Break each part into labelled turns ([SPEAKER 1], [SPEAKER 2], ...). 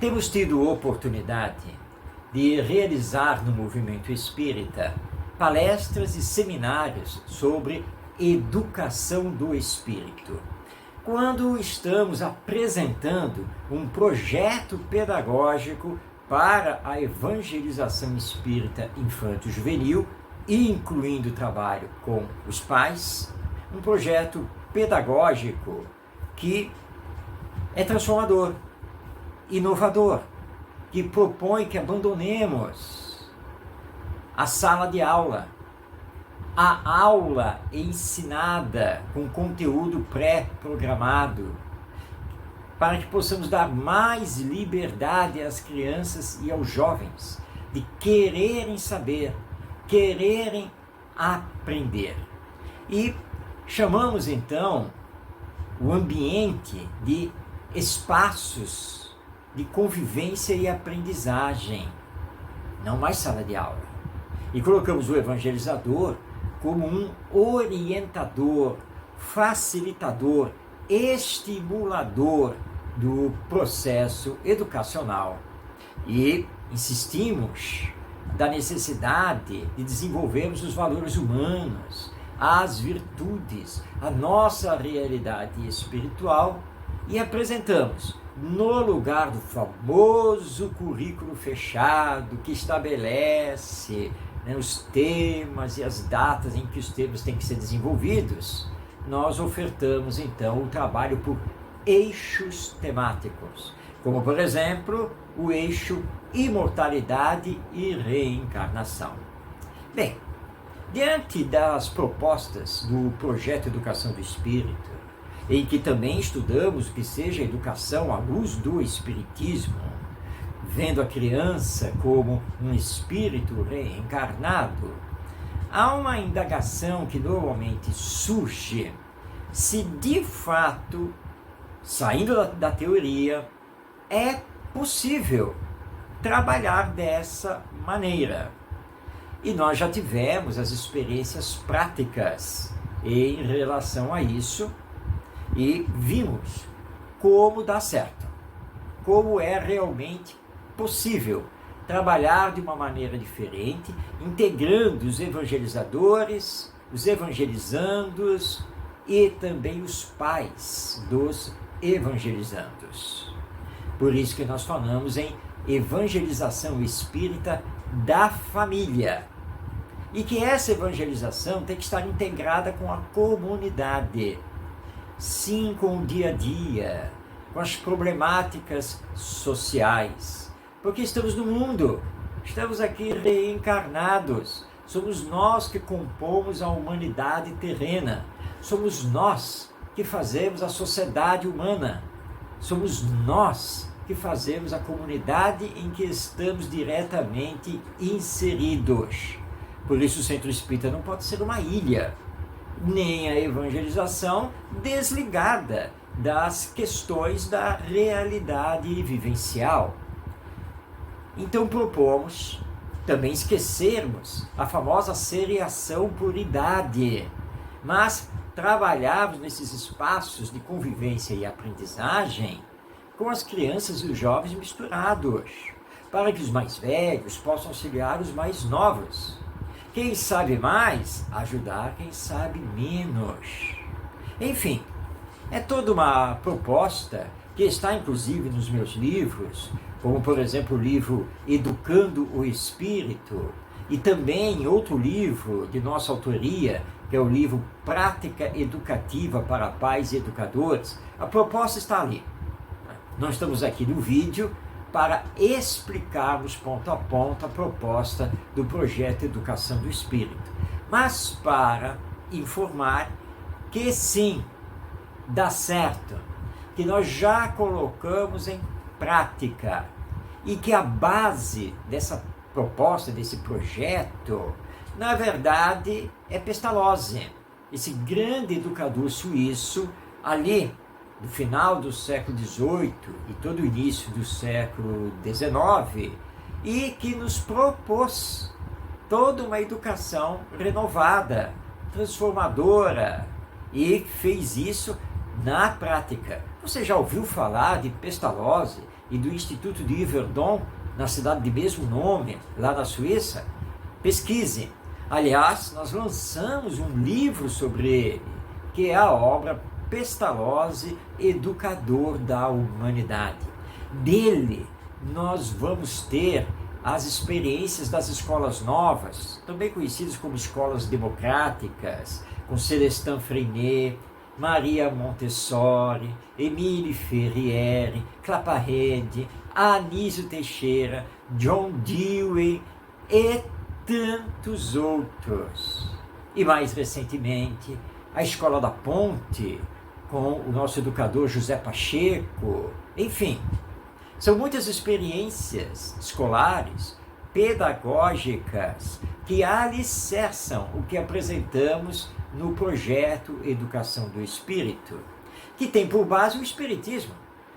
[SPEAKER 1] Temos tido oportunidade de realizar no movimento espírita palestras e seminários sobre educação do espírito. Quando estamos apresentando um projeto pedagógico para a evangelização espírita infanto-juvenil, incluindo trabalho com os pais, um projeto pedagógico que é transformador, inovador, que propõe que abandonemos a sala de aula, a aula ensinada com conteúdo pré-programado, para que possamos dar mais liberdade às crianças e aos jovens de quererem saber, quererem aprender. E chamamos então o ambiente de espaços de convivência e aprendizagem, não mais sala de aula. E colocamos o evangelizador como um orientador, facilitador, estimulador do processo educacional. E insistimos da necessidade de desenvolvermos os valores humanos, as virtudes, a nossa realidade espiritual, e apresentamos no lugar do famoso currículo fechado que estabelece os temas e as datas em que os temas têm que ser desenvolvidos, nós ofertamos então o trabalho por eixos temáticos, como por exemplo o eixo imortalidade e reencarnação. Bem, diante das propostas do projeto Educação do Espírito, em que também estudamos o que seja a educação à luz do Espiritismo, vendo a criança como um espírito reencarnado, há uma indagação que normalmente surge se de fato, saindo da teoria, é possível trabalhar dessa maneira. E nós já tivemos as experiências práticas em relação a isso, e vimos como dá certo, como é realmente possível trabalhar de uma maneira diferente, integrando os evangelizadores, os evangelizandos e também os pais dos evangelizandos. Por isso que nós falamos em evangelização espírita da família. E que essa evangelização tem que estar integrada com a comunidade. Sim, com o dia a dia, com as problemáticas sociais, porque estamos no mundo, estamos aqui reencarnados, somos nós que compomos a humanidade terrena, somos nós que fazemos a sociedade humana, somos nós que fazemos a comunidade em que estamos diretamente inseridos. Por isso o Centro Espírita não pode ser uma ilha, nem a evangelização desligada das questões da realidade vivencial. Então propomos também esquecermos a famosa seriação por idade, mas trabalharmos nesses espaços de convivência e aprendizagem com as crianças e os jovens misturados, para que os mais velhos possam auxiliar os mais novos. Quem sabe mais, ajudar quem sabe menos. Enfim, é toda uma proposta que está inclusive nos meus livros, como por exemplo o livro Educando o Espírito, e também outro livro de nossa autoria, que é o livro Prática Educativa para Pais e Educadores. A proposta está ali. Não estamos aqui no vídeo para explicarmos ponto a ponto a proposta do projeto Educação do Espírito, mas para informar que sim, dá certo, que nós já colocamos em prática e que a base dessa proposta, desse projeto, na verdade é Pestalozzi, esse grande educador suíço ali do final do século XVIII e todo o início do século XIX, e que nos propôs toda uma educação renovada, transformadora, e fez isso na prática. Você já ouviu falar de Pestalozzi e do Instituto de Yverdon, na cidade de mesmo nome, lá na Suíça. Pesquise. Aliás, nós lançamos um livro sobre ele, que é a obra Pestalozzi, Educador da Humanidade. Dele, nós vamos ter as experiências das escolas novas, também conhecidas como escolas democráticas, com Celestin Freinet, Maria Montessori, Emile Ferriere, Claparede, Anísio Teixeira, John Dewey e tantos outros. E mais recentemente, a Escola da Ponte, com o nosso educador José Pacheco. Enfim, são muitas experiências escolares, pedagógicas, que alicerçam o que apresentamos no projeto Educação do Espírito, que tem por base o Espiritismo.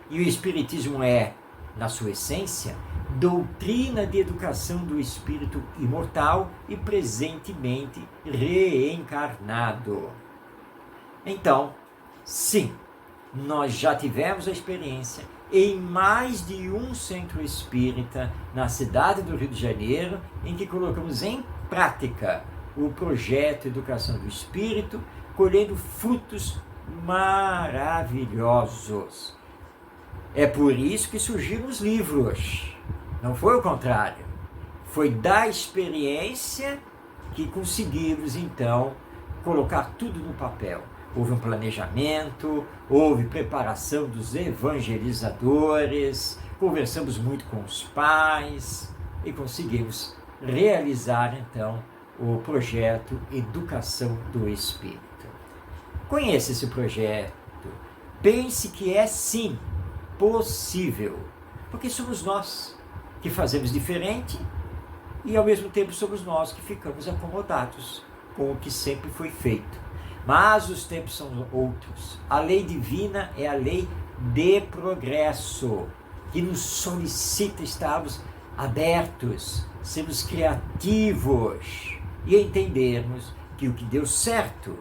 [SPEAKER 1] E o Espiritismo é, na sua essência, doutrina de educação do espírito imortal e presentemente reencarnado. Então, sim, nós já tivemos a experiência em mais de um centro espírita na cidade do Rio de Janeiro, em que colocamos em prática o projeto Educação do Espírito, colhendo frutos maravilhosos. É por isso que surgiram os livros. Não foi o contrário. Foi da experiência que conseguimos, então, colocar tudo no papel. Houve um planejamento, houve preparação dos evangelizadores, conversamos muito com os pais e conseguimos realizar, então, o projeto Educação do Espírito. Conheça esse projeto. Pense que é, sim, possível, porque somos nós que fazemos diferente e, ao mesmo tempo, somos nós que ficamos acomodados com o que sempre foi feito. Mas os tempos são outros. A lei divina é a lei de progresso, que nos solicita estarmos abertos, sermos criativos e entendermos que o que deu certo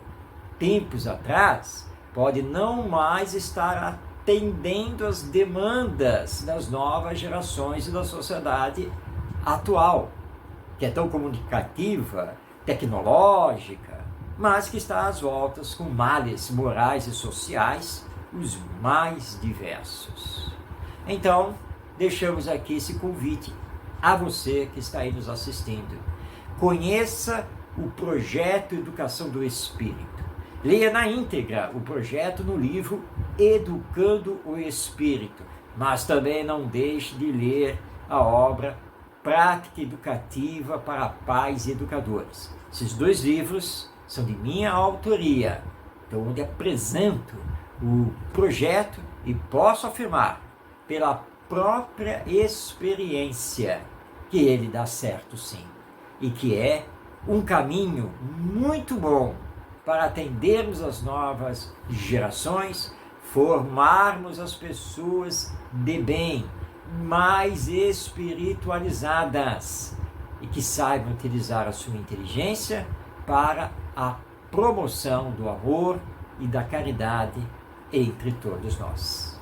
[SPEAKER 1] tempos atrás pode não mais estar atendendo às demandas das novas gerações e da sociedade atual, que é tão comunicativa, tecnológica, mas que está às voltas com males morais e sociais os mais diversos. Então, deixamos aqui esse convite a você que está aí nos assistindo. Conheça o projeto Educação do Espírito. Leia na íntegra o projeto no livro Educando o Espírito, mas também não deixe de ler a obra Prática Educativa para Pais e Educadores. Esses dois livros são de minha autoria, então onde apresento o projeto e posso afirmar, pela própria experiência, que ele dá certo sim, e que é um caminho muito bom para atendermos as novas gerações, formarmos as pessoas de bem, mais espiritualizadas e que saibam utilizar a sua inteligência para a promoção do amor e da caridade entre todos nós.